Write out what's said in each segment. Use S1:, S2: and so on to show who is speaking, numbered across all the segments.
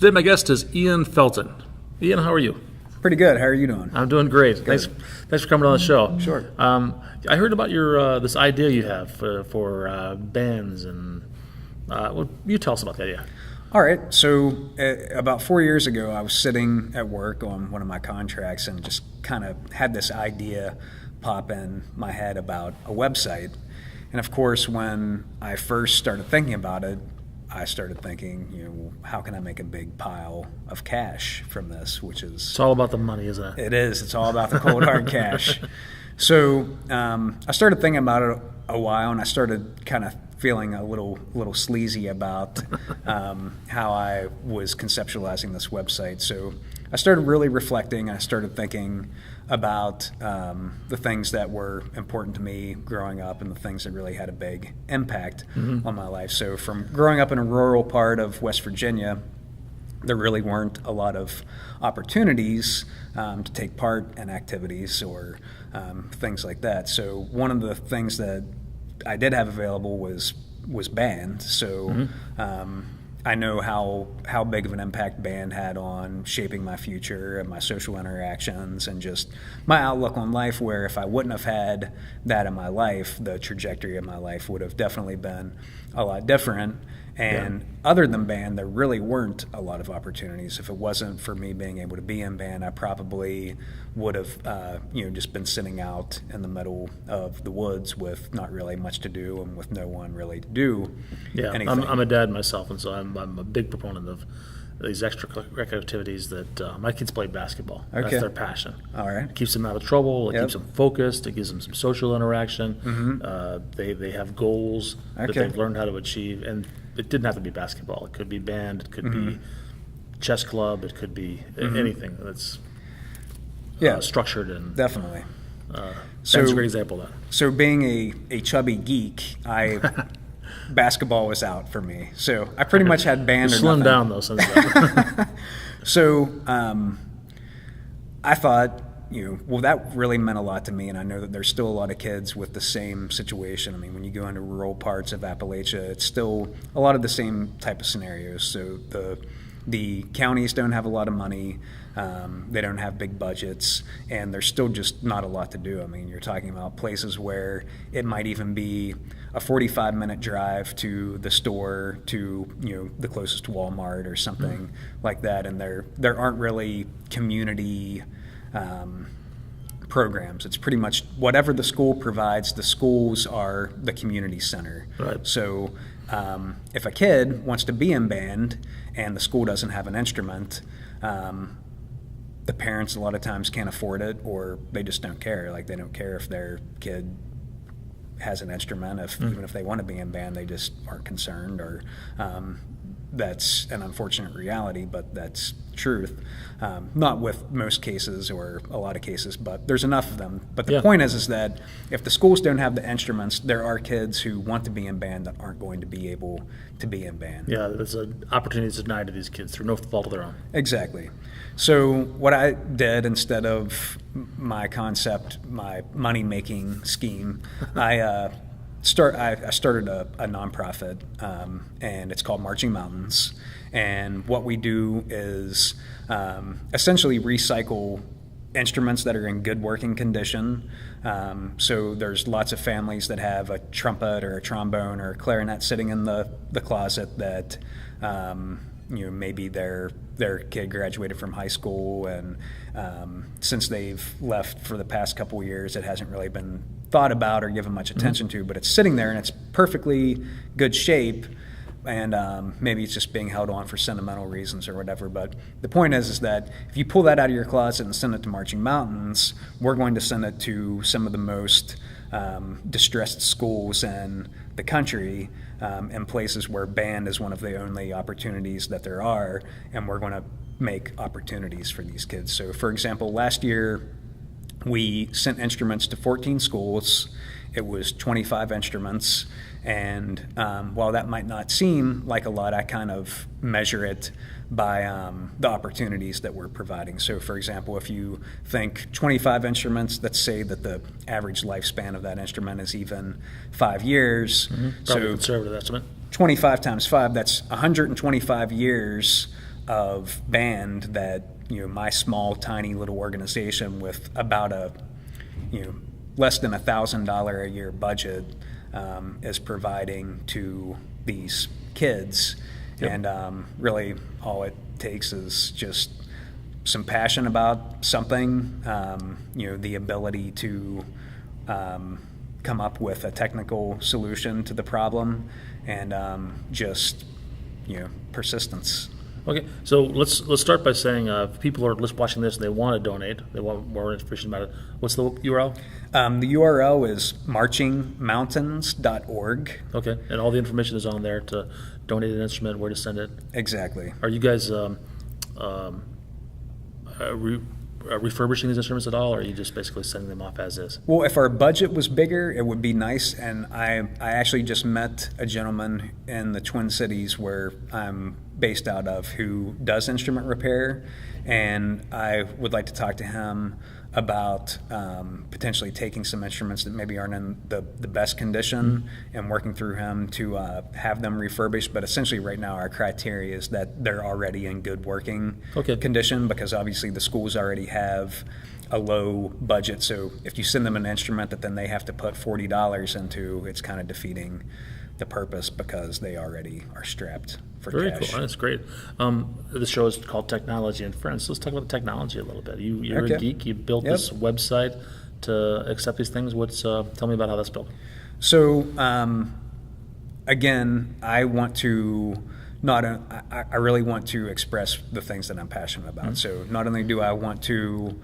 S1: Today my guest is Ian Felton. Ian, how are you?
S2: Pretty good. How are you doing?
S1: I'm doing great. Thanks for coming on the show.
S2: Sure.
S1: I heard about your this idea you have for bands, and well, you tell us about the idea.
S2: All right. So about 4 years ago, I was sitting at work on one of my contracts and just kind of had this idea pop in my head about a website. And of course, when I first started thinking about it, I started thinking, how can I make a big pile of cash from this, which is...
S1: It's all about the money, isn't it?
S2: It is. It's all about the cold, hard cash. So I started thinking about it a while, and I started kind of feeling a little sleazy about how I was conceptualizing this website. So I started really reflecting. I started thinking about the things that were important to me growing up and the things that really had a big impact on my life. So from growing up in a rural part of West Virginia, there really weren't a lot of opportunities to take part in activities or things like that. So one of the things that I did have available was band. So I know how big of an impact band had on shaping my future and my social interactions and just my outlook on life, where if I wouldn't have had that in my life, the trajectory of my life would have definitely been a lot different. And other than band, there really weren't a lot of opportunities. If it wasn't for me being able to be in band, I probably would have, just been sitting out in the middle of the woods with not really much to do and with no one really to do anything.
S1: I'm a dad myself, and so I'm a big proponent of these extracurricular activities that my kids play basketball.
S2: Okay.
S1: That's their passion.
S2: All right.
S1: It keeps them out of trouble. It
S2: Yep.
S1: keeps them focused. It gives them some social interaction. They have goals that
S2: Okay.
S1: they've learned how to achieve, and it didn't have to be basketball. It could be band. It could be chess club. It could be anything that's structured and
S2: Definitely.
S1: That's a great example of that.
S2: So being a chubby geek, basketball was out for me. So I pretty much had band or
S1: Slim
S2: nothing.
S1: down though since then.
S2: So I thought, that really meant a lot to me, and I know that there's still a lot of kids with the same situation. I mean, when you go into rural parts of Appalachia, it's still a lot of the same type of scenarios. So the counties don't have a lot of money, they don't have big budgets, and there's still just not a lot to do. I mean, you're talking about places where it might even be a 45-minute drive to the store, to the closest Walmart or something like that, and there aren't really community programs. It's pretty much whatever the school provides. The schools are the community center.
S1: Right.
S2: So if a kid wants to be in band and the school doesn't have an instrument, the parents a lot of times can't afford it, or they just don't care. Like, they don't care if their kid has an instrument. Even if they want to be in band, they just aren't concerned, or that's an unfortunate reality, but that's truth. Not with most cases or a lot of cases, but there's enough of them. But the point is that if the schools don't have the instruments, there are kids who want to be in band that aren't going to be able to be in band.
S1: Yeah, there's an opportunity denied to these kids through no fault of their own.
S2: Exactly. So what I did, instead of my concept, my money-making scheme, I started a nonprofit, and it's called Marching Mountains. And what we do is essentially recycle instruments that are in good working condition. So there's lots of families that have a trumpet or a trombone or a clarinet sitting in the closet that maybe their kid graduated from high school, and since they've left for the past couple of years, it hasn't really been thought about or given much attention to, but it's sitting there and it's perfectly good shape, and maybe it's just being held on for sentimental reasons or whatever. But the point is that if you pull that out of your closet and send it to Marching Mountains, we're going to send it to some of the most distressed schools in the country, in places where band is one of the only opportunities that there are, and we're going to make opportunities for these kids. So, for example, last year we sent instruments to 14 schools. It was 25 instruments, and while that might not seem like a lot, I kind of measure it by the opportunities that we're providing. So, for example, if you think 25 instruments, let's say that the average lifespan of that instrument is even 5 years.
S1: Probably a conservative estimate.
S2: 25 times 5, that's 125 years of band that my small, tiny little organization with about a less than $1,000 a year budget is providing to these kids.
S1: Yep.
S2: And really all it takes is just some passion about something, the ability to come up with a technical solution to the problem, and just persistence.
S1: Okay, so let's start by saying if people are watching this and they want to donate, they want more information about it, what's the URL?
S2: The URL is MarchingMountains.org.
S1: Okay, and all the information is on there to donate an instrument, where to send it.
S2: Exactly.
S1: Are you guys refurbishing these instruments at all, or are you just basically sending them off as is?
S2: Well, if our budget was bigger, it would be nice. And I actually just met a gentleman in the Twin Cities where I'm based out of who does instrument repair, and I would like to talk to him about potentially taking some instruments that maybe aren't in the best condition and working through him to have them refurbished. But essentially right now our criteria is that they're already in good working condition, because obviously the schools already have a low budget. So if you send them an instrument that then they have to put $40 into, it's kind of defeating the purpose, because they already are strapped for
S1: Very
S2: cash.
S1: cool. That's great. The show is called Technology and Friends. So let's talk about the technology a little bit. You're a geek. You built this website to accept these things. Tell me about how that's built.
S2: So again, I want to I really want to express the things that I'm passionate about. Mm-hmm. So not only do I want to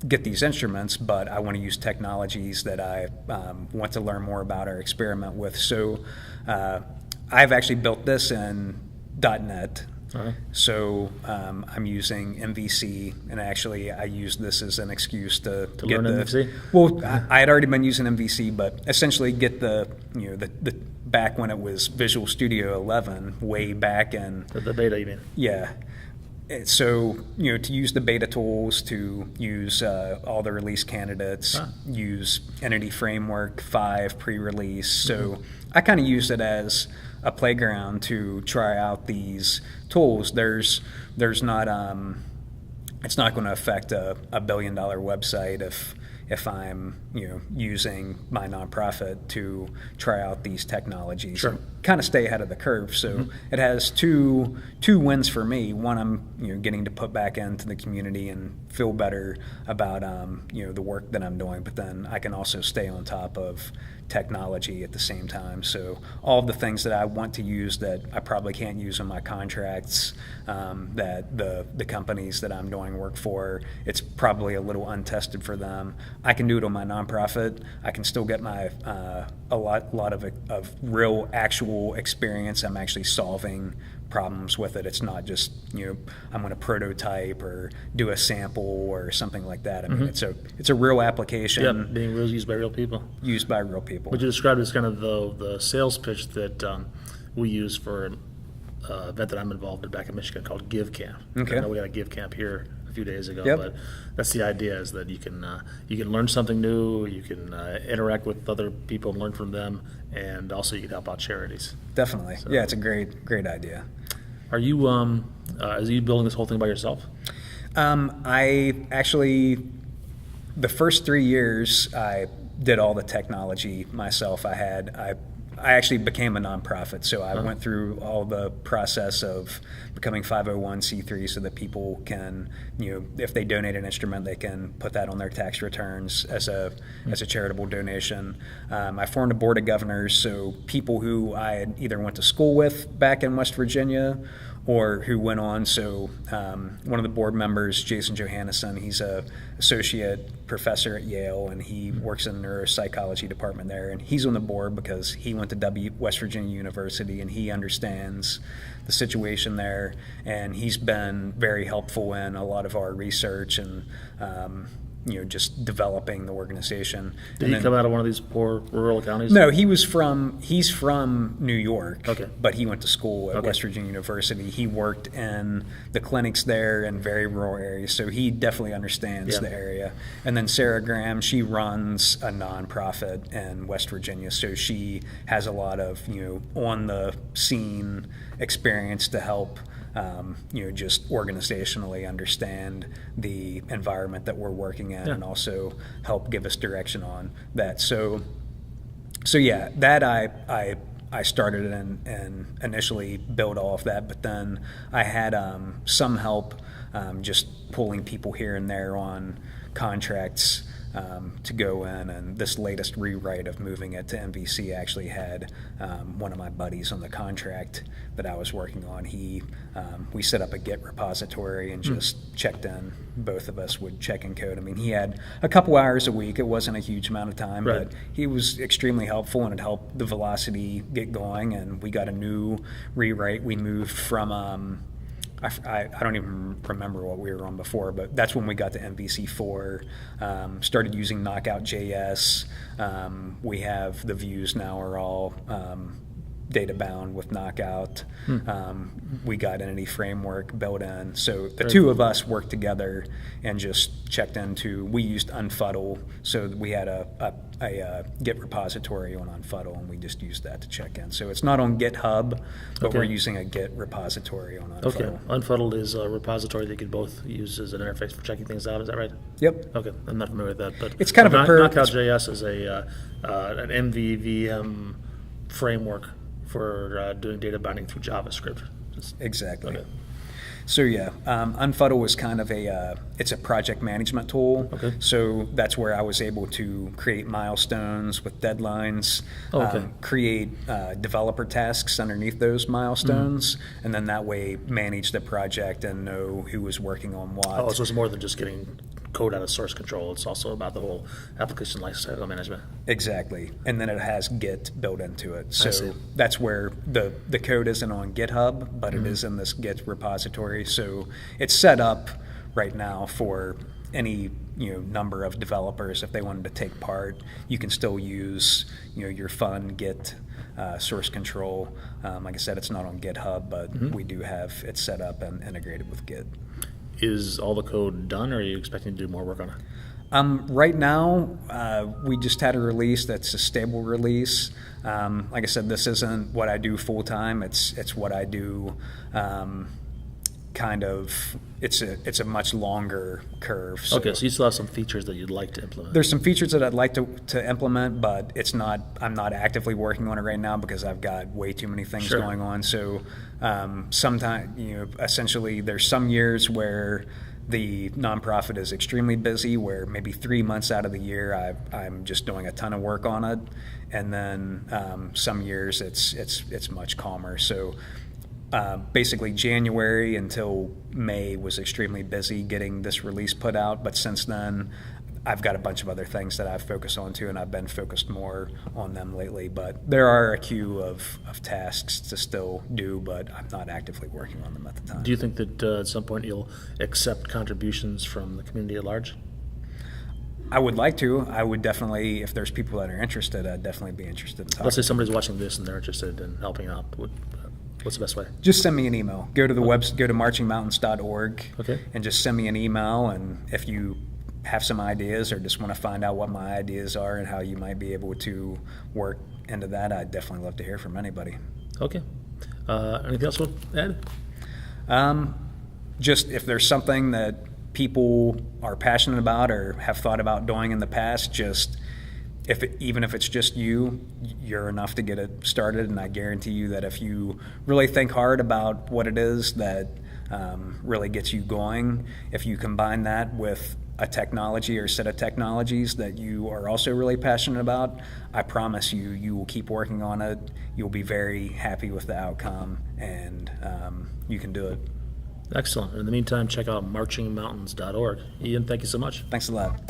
S2: get these instruments, but I want to use technologies that I want to learn more about or experiment with. So I've actually built this in .NET.
S1: Uh-huh.
S2: So I'm using MVC, and actually I use this as an excuse to get
S1: learn MVC?
S2: Well, I had already been using MVC, but essentially get the back when it was Visual Studio 11, way back in
S1: the beta, you mean?
S2: Yeah. So, to use the beta tools, to use all the release candidates, use Entity Framework 5 pre-release. So I kind of use it as a playground to try out these tools. There's not it's not going to affect a $1 billion website if I'm using my nonprofit to try out these technologies.
S1: Sure.
S2: Kind of stay ahead of the curve. So it has two wins for me. One, I'm getting to put back into the community and feel better about the work that I'm doing. But then I can also stay on top of technology at the same time. So all of the things that I want to use that I probably can't use in my contracts, that the companies that I'm doing work for, it's probably a little untested for them. I can do it on my nonprofit. I can still get my a lot of real actual experience. I'm actually solving problems with it. It's not just I'm going to prototype or do a sample or something like that. I mean, it's a real application.
S1: Yeah, being used by real people.
S2: Used by real people.
S1: Would you describe it as kind of the sales pitch that we use for an event that I'm involved in back in Michigan called Give Camp?
S2: Okay.
S1: I know we had a Give Camp here a few days ago,
S2: Yep.
S1: but that's the idea, is that you can learn something new, you can interact with other people and learn from them, and also you can help out charities.
S2: Definitely.
S1: So,
S2: yeah, it's a great idea.
S1: Are you are you building this whole thing by yourself?
S2: I actually, the first 3 years, I did all the technology myself. I actually became a nonprofit, so I went through all the process of becoming 501c3 so that people can, if they donate an instrument, they can put that on their tax returns as a charitable donation. I formed a board of governors, so people who I had either went to school with back in West Virginia or who went on. So one of the board members, Jason Johannesson, he's a associate professor at Yale, and he works in the neuropsychology department there. And he's on the board because he went to West Virginia University, and he understands the situation there. And he's been very helpful in a lot of our research. And just developing the organization.
S1: Did he come out of one of these poor rural counties?
S2: No, he's from New York,
S1: Okay.
S2: but he went to school at West Virginia University. He worked in the clinics there in very rural areas, so he definitely understands the area. And then Sarah Graham, she runs a nonprofit in West Virginia, so she has a lot of on the scene experience to help just organizationally understand the environment that we're working in, and also help give us direction on that. So yeah, that I started and initially built off that, but then I had some help just pulling people here and there on contracts to go in, and this latest rewrite of moving it to MVC actually had one of my buddies on the contract that I was working on. We set up a Git repository and just checked in. Both of us would check and code. I mean, he had a couple hours a week. It wasn't a huge amount of time, but he was extremely helpful, and it helped the velocity get going. And we got a new rewrite. We moved from I don't even remember what we were on before, but that's when we got to MVC4, started using Knockout.js. We have the views now are all data bound with Knockout. We got Entity Framework built in. So the two of us worked together and just checked into, we used Unfuddle. So we had a Git repository on Unfuddle, and we just used that to check in. So it's not on GitHub, but we're using a Git repository on Unfuddle.
S1: Okay. Unfuddled is a repository that you could both use as an interface for checking things out. Is that right?
S2: Yep.
S1: Okay. I'm not familiar with that, but
S2: it's kind of a
S1: Knockout.js is an MVVM framework for doing data binding through JavaScript.
S2: Exactly. Okay. So yeah, Unfuddle was kind of it's a project management tool.
S1: Okay.
S2: So that's where I was able to create milestones with deadlines, create developer tasks underneath those milestones, and then that way manage the project and know who was working on what.
S1: Oh, so it's more than just getting code out of source control. It's also about the whole application lifecycle management.
S2: Exactly. And then it has Git built into it. So that's where the code isn't on GitHub, but it is in this Git repository. So it's set up right now for any number of developers. If they wanted to take part, you can still use your fun Git source control. Like I said, it's not on GitHub, but we do have it set up and integrated with Git.
S1: Is all the code done, or are you expecting to do more work on it?
S2: Right now, we just had a release that's a stable release. Like I said, this isn't what I do full time. It's what I do. It's a much longer curve.
S1: So you still have some features that you'd like to implement.
S2: There's some features that I'd like to implement, but I'm not actively working on it right now because I've got way too many things going on. So sometimes, essentially there's some years where the nonprofit is extremely busy, where maybe 3 months out of the year I'm just doing a ton of work on it, and then some years it's much calmer. So basically January until May was extremely busy getting this release put out, but since then I've got a bunch of other things that I've focused on too, and I've been focused more on them lately. But there are a queue of tasks to still do, but I'm not actively working on them at the time.
S1: Do you think that at some point you'll accept contributions from the community at large?
S2: I would like to. I would definitely, if there's people that are interested, I'd definitely be interested in talking.
S1: Let's say somebody's watching this and they're interested in helping out. What's the best way?
S2: Just send me an email. Go to the website, go to MarchingMountains.org, and just send me an email. And if you have some ideas or just want to find out what my ideas are and how you might be able to work into that, I'd definitely love to hear from anybody.
S1: Okay. Anything else to add?
S2: Just if there's something that people are passionate about or have thought about doing in the past, just even if it's just you're enough to get it started. And I guarantee you that if you really think hard about what it is that really gets you going, if you combine that with a technology or set of technologies that you are also really passionate about, I promise you will keep working on it. You'll be very happy with the outcome, and you can do it.
S1: Excellent. In the meantime, check out MarchingMountains.org. Ian, thank you so much.
S2: Thanks a lot.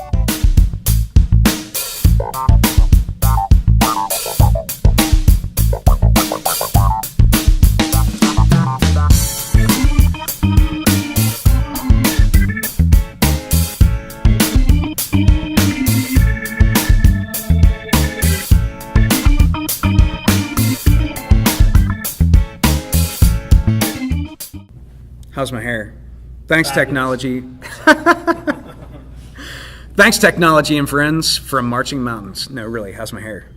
S2: How's my hair? Thanks,
S1: Fabulous.
S2: technology. Thanks, technology and friends from Marching Mountains. No, really, how's my hair?